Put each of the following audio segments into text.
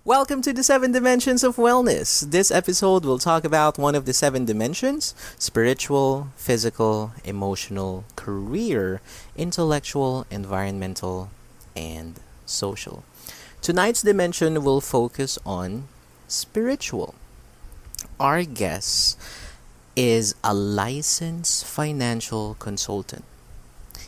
Welcome to the Seven Dimensions of Wellness. This episode will talk about one of the seven dimensions: spiritual, physical, emotional, career, intellectual, environmental, and social. Tonight's dimension will focus on spiritual. Our guest is a licensed financial consultant.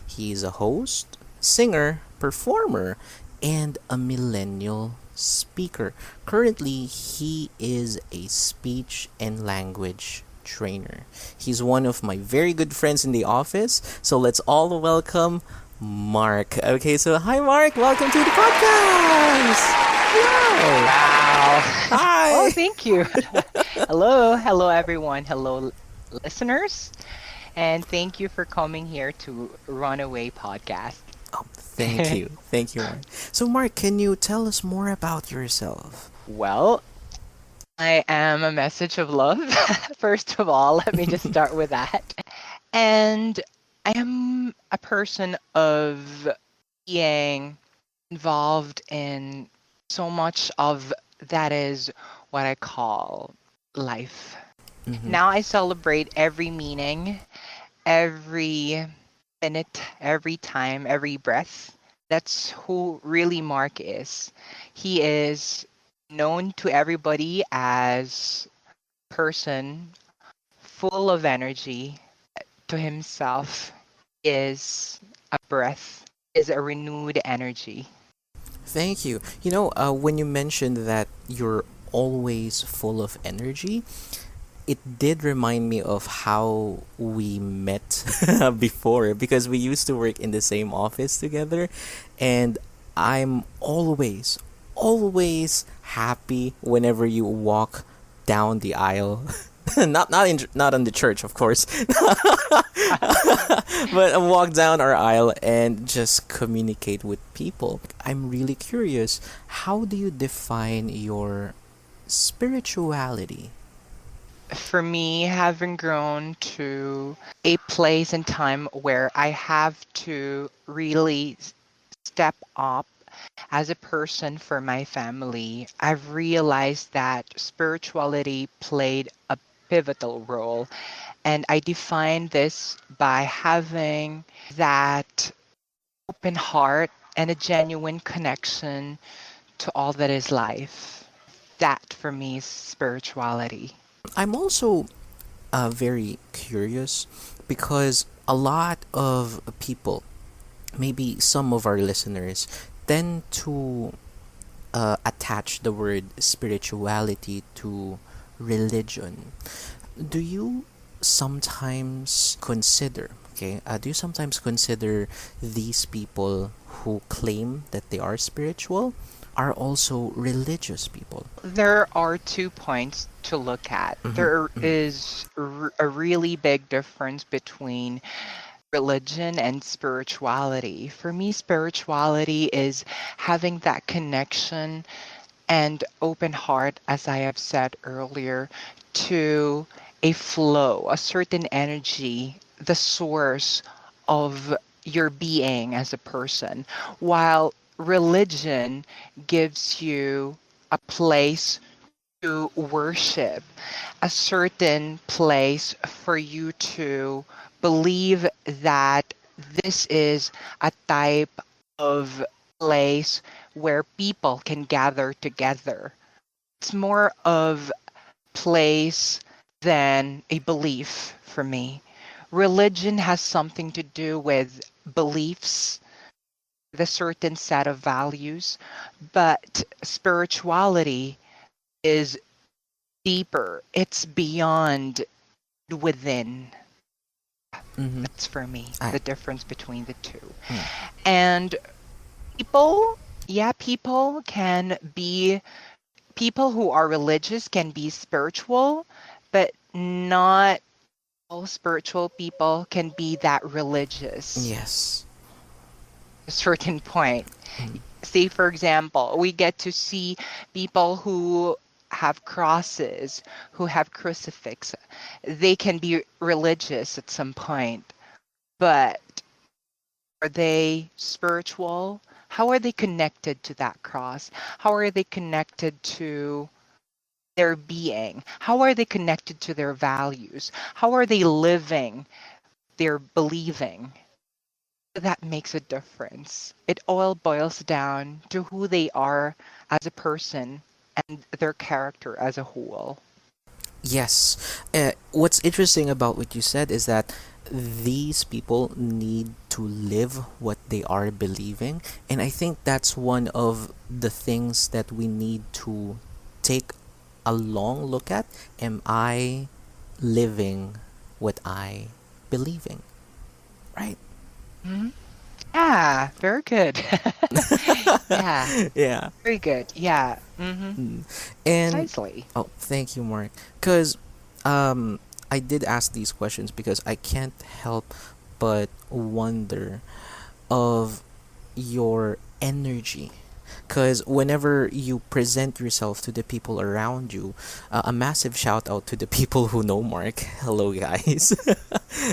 He is a host, singer, performer, and a millennial speaker. Currently, he is a speech and language trainer. He's one of my very good friends in the office. So let's all welcome Mark. Okay, so hi, Mark. Welcome to the podcast. Hello. Wow. Oh, Hi. thank you. Hello, everyone. Hello, listeners. And thank you for coming here to Runaway podcast. Thank you. Thank you, Mark. So, Mark, can you tell us more about yourself? Well, I am a message of love. First of all, let me just start with that. And I am a person of being involved in so much of that is what I call life. Mm-hmm. Now I celebrate every meaning, every minute, every time, every breath. That's who really Mark is. He is known to everybody as person full of energy. To himself is a breath, is a renewed energy. Thank you. When you mentioned that you're always full of energy, it did remind me of how we met before because we used to work in the same office together, and I'm always happy whenever you walk down the aisle. Not on the church, of course, but walk down our aisle and just communicate with people. I'm really curious. How do you define your spirituality? For me, having grown to a place and time where I have to really step up as a person for my family, I've realized that spirituality played a pivotal role. And I define this by having that open heart and a genuine connection to all that is life. That for me is spirituality. I'm also very curious because a lot of people, maybe some of our listeners, tend to attach the word spirituality to religion. Do you sometimes consider, do you sometimes consider these people who claim that they are spiritual are also religious people? There are 2 points to look at. Mm-hmm, There mm-hmm, is a really big difference between religion and spirituality. For me, spirituality is having that connection and open heart, as I have said earlier, to a flow, a certain energy, the source of your being as a person, while religion gives you a place to worship, a certain place for you to believe that this is a type of place where people can gather together. It's more of place than a belief for me. Religion has something to do with beliefs, the certain set of values, but spirituality is deeper. It's beyond within. mm-hmm. That's for me I, the difference between the two. mm, And people, yeah, people who are religious can be spiritual, but not all spiritual people can be that religious. yes. A certain point. Mm, Say, for example, we get to see people who have crosses, who have crucifix. They can be religious at some point, but are they spiritual? How are they connected to that cross? How are they connected to their being? How are they connected to their values? How are they living their believing? That makes a difference. It all boils down to who they are as a person and their character as a whole. Yes. What's interesting about what you said is that these people need to live what they are believing. And I think that's one of the things that we need to take a long look at. Am I living what I believing? Right? Mhm. Yeah, very good. Yeah, Yeah. very good. Yeah, Mm. And precisely. oh, thank you, Mark. Because um, I did ask these questions because I can't help but wonder of your energy. Because whenever you present yourself to the people around you, a massive shout out to the people who know Mark. Hello, guys.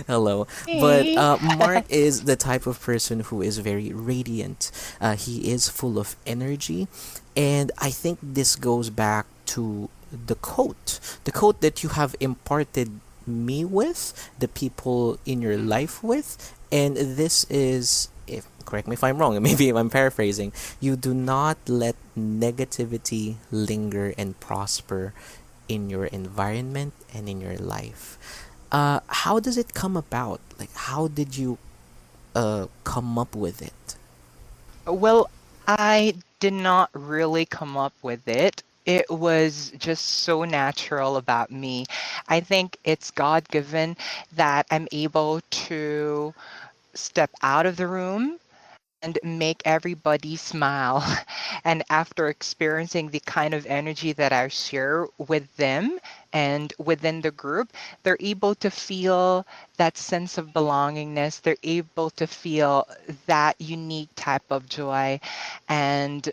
Hello. But Hey. Mark is the type of person who is very radiant. He is full of energy. And I think this goes back to the quote that you have imparted me with, the people in your life with. And this is, if correct me if I'm wrong, maybe if I'm paraphrasing, you do not let negativity linger and prosper in your environment and in your life. How does it come about? Like, how did you come up with it? Well, I did not really come up with it. It was just so natural about me. I think it's God given that I'm able to step out of the room and make everybody smile. And after experiencing the kind of energy that I share with them and within the group, they're able to feel that sense of belongingness. They're able to feel that unique type of joy and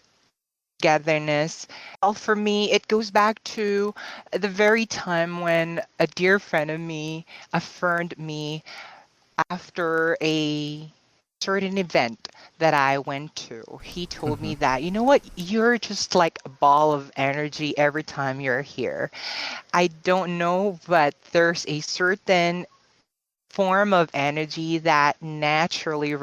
togetherness. Well, for me, it goes back to the very time when a dear friend of me affirmed me after a certain event that I went to. He told Mm-hmm. me that, you know what, you're just like a ball of energy every time you're here. I don't know, but there's a certain form of energy that naturally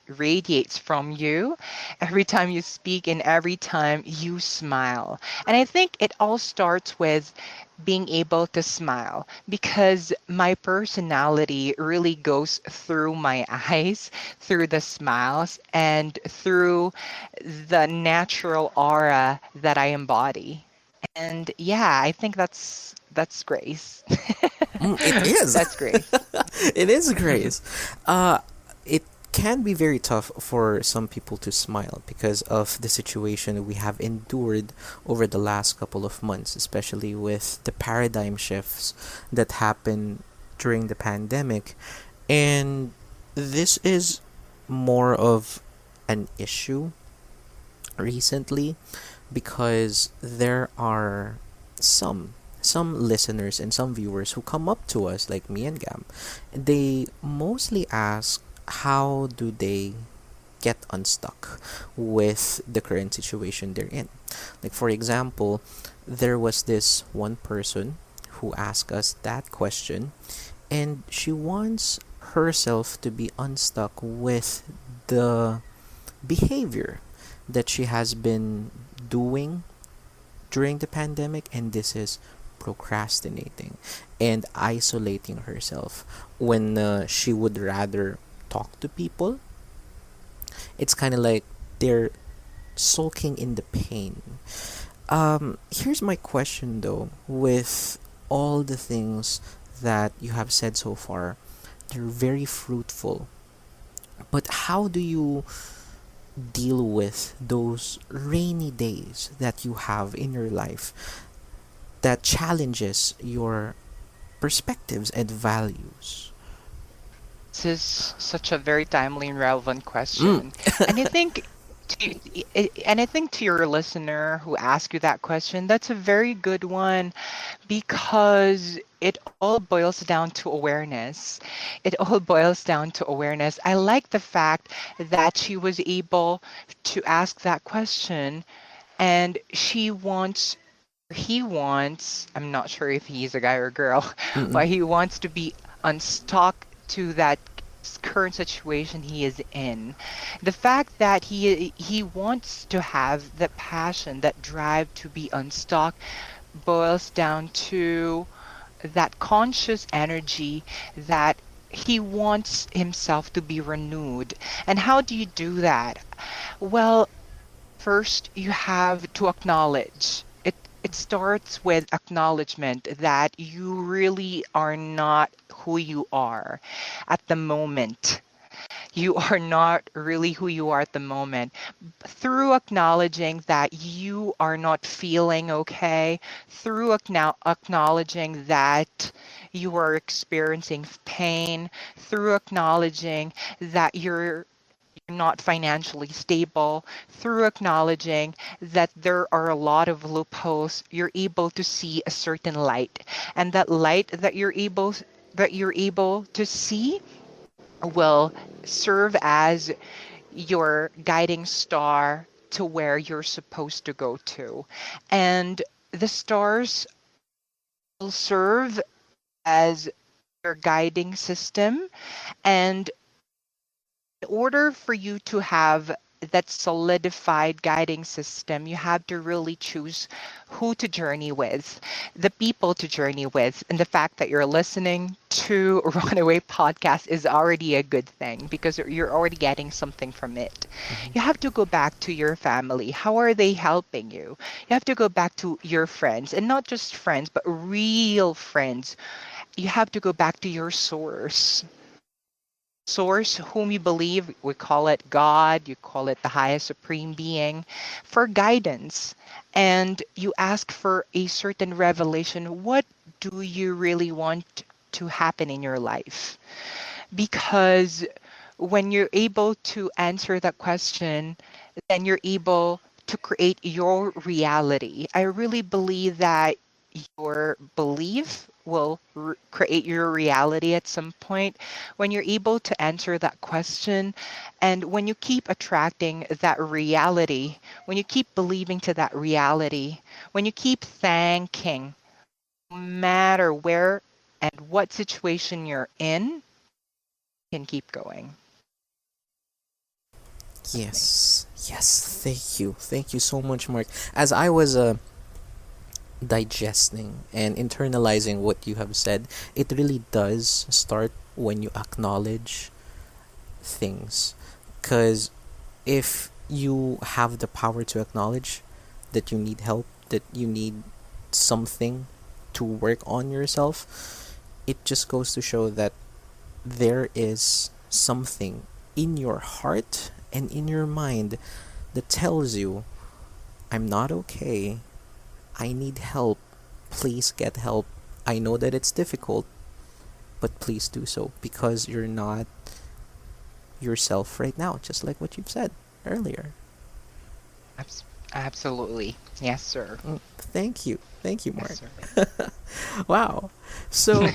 radiates from you every time you speak and every time you smile. And I think it all starts with being able to smile because my personality really goes through my eyes, through the smiles, and through the natural aura that I embody. And yeah, I think that's grace. It is. That's grace. It is grace. It can be very tough for some people to smile because of the situation we have endured over the last couple of months, especially with the paradigm shifts that happened during the pandemic. And this is more of an issue recently because there are some some listeners and some viewers who come up to us like me and Gam. They mostly ask how do they get unstuck with the current situation they're in. Like for example, there was this one person who asked us that question and she wants herself to be unstuck with the behavior that she has been doing during the pandemic, and this is procrastinating and isolating herself when she would rather talk to people. It's kind of like they're sulking in the pain. Here's my question though, with all the things that you have said so far, they're very fruitful, but how do you deal with those rainy days that you have in your life that challenges your perspectives and values? This is such a very timely and relevant Mm. question. And I think And I think to your listener who asked you that question, that's a very good one because it all boils down to awareness. It all boils down to awareness. I like the fact that she was able to ask that question and he wants, I'm not sure if he's a guy or a girl, Mm-mm. but he wants to be unstuck to that current situation he is in. The fact that he wants to have that passion, that drive to be unstuck boils down to that conscious energy that he wants himself to be renewed. And how do you do that? Well, first, you have to acknowledge. It starts with acknowledgement that you really are not who you are at the moment. You are not really who you are at the moment. Through acknowledging that you are not feeling okay, through acknowledging that you are experiencing pain, through acknowledging that you're not financially stable, through acknowledging that there are a lot of loopholes, you're able to see a certain light. And that light that you're able to see will serve as your guiding star to where you're supposed to go to. And the stars will serve as your guiding system. And in order for you to have that solidified guiding system, you have to really choose who to journey with, the people to journey with. And the fact that you're listening to Runaway podcast is already a good thing because you're already getting something from it. Mm-hmm. You have to go back to your family. How are they helping you? You have to go back to your friends, and not just friends, but real friends. You have to go back to your source whom you believe, we call it God, you call it the highest supreme being, for guidance. And you ask for a certain revelation. What do you really want to happen in your life? Because when you're able to answer that question, then you're able to create your reality. I really believe that your belief will create your reality at some point. When you're able to answer that question, and when you keep attracting that reality, when you keep believing to that reality, when you keep thanking, no matter where and what situation you're in, you can keep going. That's me. Yes, yes, thank you so much, Mark. As I was digesting and internalizing what you have said, it really does start when you acknowledge things. Because if you have the power to acknowledge that you need help, that you need something to work on yourself, it just goes to show that there is something in your heart and in your mind that tells you, I'm not okay. I need help. Please get help. I know that it's difficult, but please do so because you're not yourself right now, just like what you've said earlier. Absolutely. Yes, sir. Thank you. Thank you, Yes, Mark. sir. Wow. So,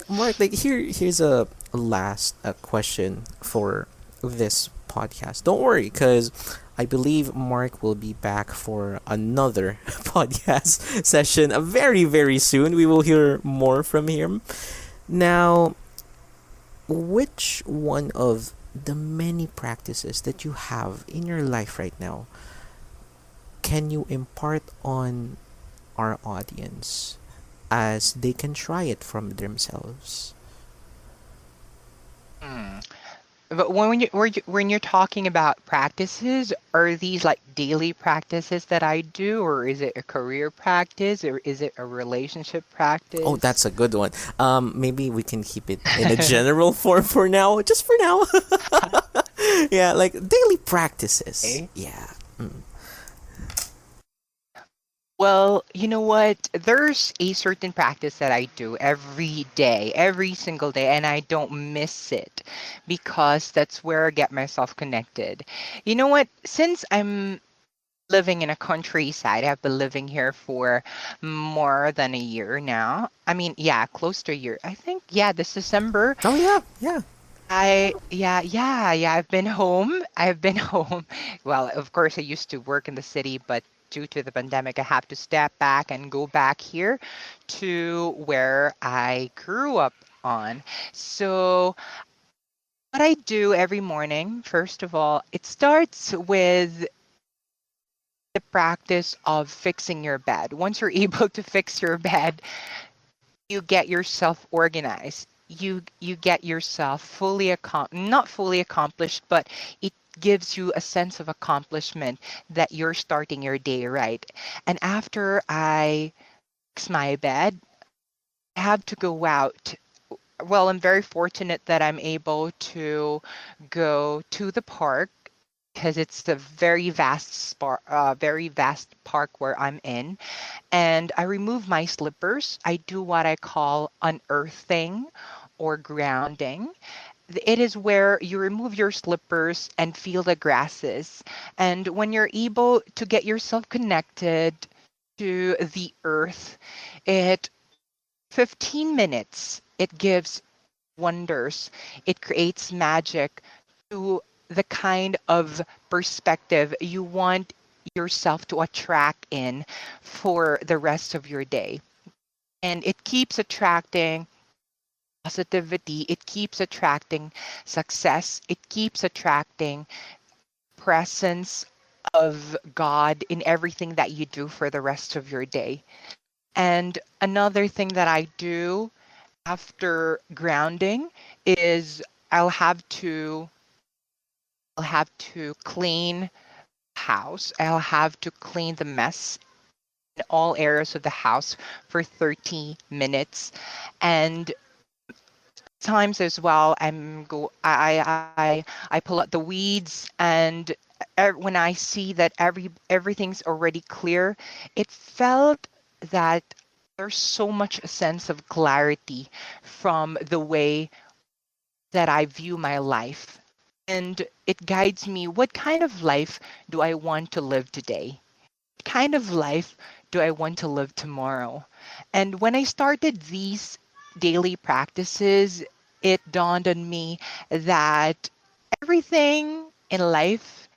Mark, like here's a last question for this podcast. Don't worry, because I believe Mark will be back for another podcast session very, very soon. We will hear more from him. Now, which one of the many practices that you have in your life right now can you impart on our audience as they can try it from themselves? Hmm. But when you're talking about practices, are these like daily practices that I do, or is it a career practice, or is it a relationship Oh, practice? that's a good one. Maybe we can keep it in a general form for now, just for now. Yeah, like daily practices. Okay. Yeah. Well, you know what? There's a certain practice that I do every day, every single day, and I don't miss it because that's where I get myself connected. You know what? Since I'm living in a countryside, I've been living here for more than a year now. I mean, yeah, close to a year. I think, yeah, this December. Oh yeah, yeah. Yeah, I've been home. I've been home. Well, of course, I used to work in the city, but due to the pandemic, I have to step back and go back here to where I grew up on. So, what I do every morning, first of all, it starts with the practice of fixing your bed. Once you're able to fix your bed, you get yourself organized. You get yourself not fully accomplished, but it gives you a sense of accomplishment that you're starting your day right. And after I fix my bed, I have to go out. Well, I'm very fortunate that I'm able to go to the park because it's a very vast park where I'm in, and I remove my slippers. I do what I call unearthing or grounding. It is where you remove your slippers and feel the grasses. And when you're able to get yourself connected to the earth, it 15 minutes, it gives wonders. It creates magic to the kind of perspective you want yourself to attract in for the rest of your day. And it keeps attracting positivity, it keeps attracting success, it keeps attracting presence of God in everything that you do for the rest of your day. And another thing that I do after grounding is I'll have to I'll have to clean house. I'll have to clean the mess in all areas of the house for 30 minutes. And times as well, I pull out the weeds, and when I see that everything's already clear, it felt that there's so much a sense of clarity from the way that I view my life. And it guides me, what kind of life do I want to live today? What kind of life do I want to live tomorrow? And when I started these daily practices, it dawned on me that everything in life,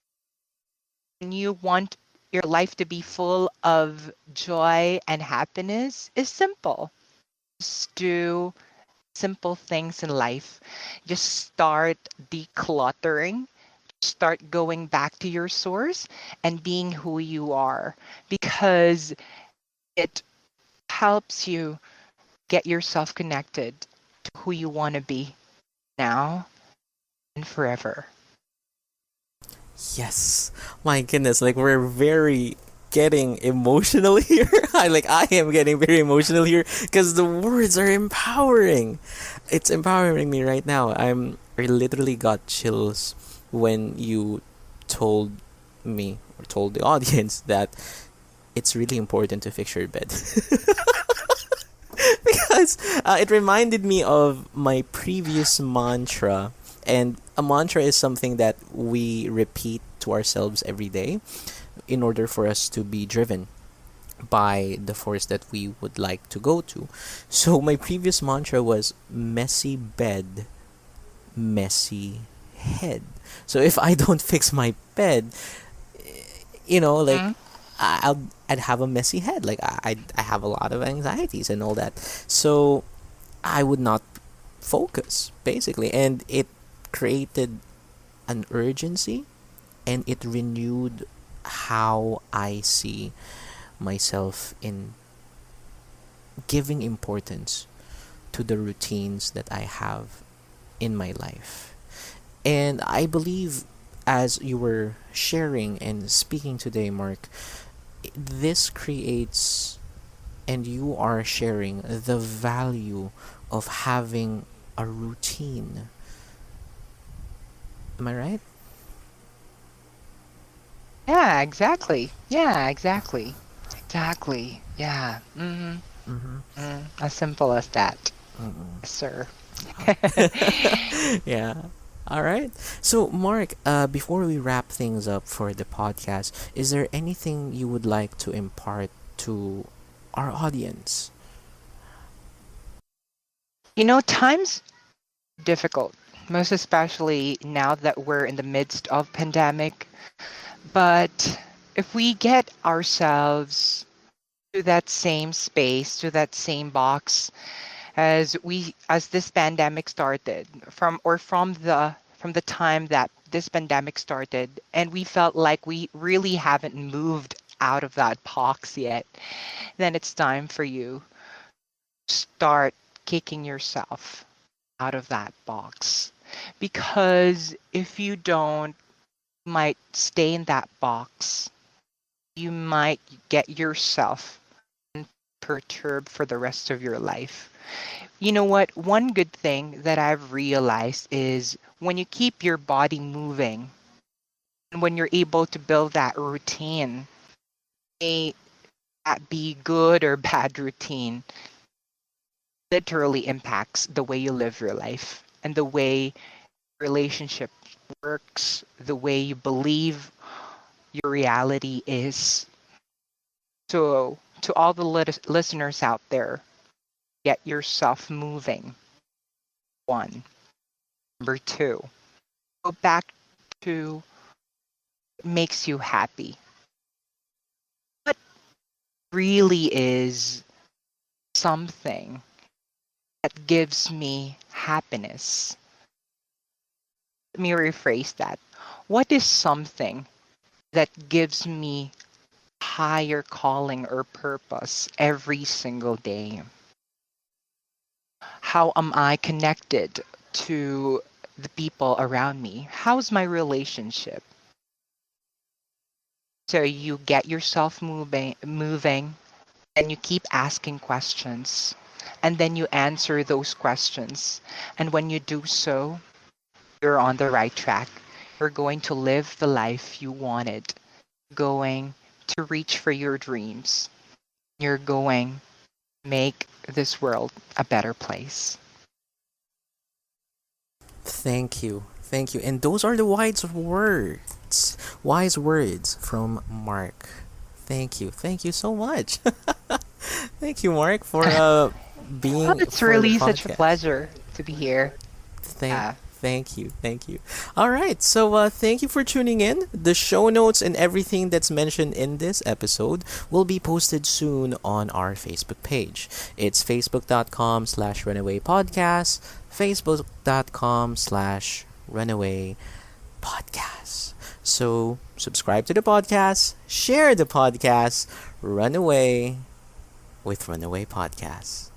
when you want your life to be full of joy and happiness, is simple. Just do simple things in life. Just start decluttering, start going back to your source and being who you are, because it helps you get yourself connected to who you want to be now and forever. Yes. My goodness, like we're very getting emotional here. I am getting very emotional here because the words are empowering. It's empowering me right now. I literally got chills when you told me or told the audience that it's really important to fix your bed. Because it reminded me of my previous mantra. And a mantra is something that we repeat to ourselves every day in order for us to be driven by the force that we would like to go to. So my previous mantra was messy bed, messy head. So if I don't fix my bed, like Mm. I'd have a messy head. Like I have a lot of anxieties and all that. So I would not focus basically, and it created an urgency, and it renewed how I see myself in giving importance to the routines that I have in my life. And I believe, as you were sharing and speaking today, Mark, this creates, and you are sharing the value of having a routine. Am I right? Yeah, exactly. Yeah, exactly. Exactly. Yeah. Mm-hmm. As simple as that. Yes, sir. Yeah. All right. So, Mark, before we wrap things up for the podcast, is there anything you would like to impart to our audience? Times difficult, most especially now that we're in the midst of pandemic. But if we get ourselves to that same space, to that same box as this pandemic started, from the time that this pandemic started, and we felt like we really haven't moved out of that box yet, then it's time for you to start kicking yourself out of that box. Because if you don't, you might stay in that box. You might get yourself perturbed for the rest of your life. You know what? One good thing that I've realized is when you keep your body moving and when you're able to build that routine, may that be good or bad routine, literally impacts the way you live your life and the way relationship works, the way you believe your reality is. So, to all the listeners out there, get yourself moving. One. Number two, go back to what makes you happy. What really is something that gives me happiness? Let me rephrase that. What is something that gives me higher calling or purpose every single day? How am I connected to the people around me? How's my relationship? So you get yourself moving, and you keep asking questions, and then you answer those questions. And when you do so, you're on the right track. You're going to live the life you wanted, going to reach for your dreams. You're going to make this world a better place. Thank you. Thank you. And those are the wise words. Wise words from Mark. Thank you. Thank you so much. Thank you, Mark, for Oh, being it's for the really such a podcast. pleasure to be here. Thank Uh, thank you. Thank you. All right. So thank you for tuning in. The show notes and everything that's mentioned in this episode will be posted soon on our Facebook page. It's facebook.com/runaway podcast, facebook.com/runaway podcast. So subscribe to the podcast, share the podcast, run away with Runaway Podcast.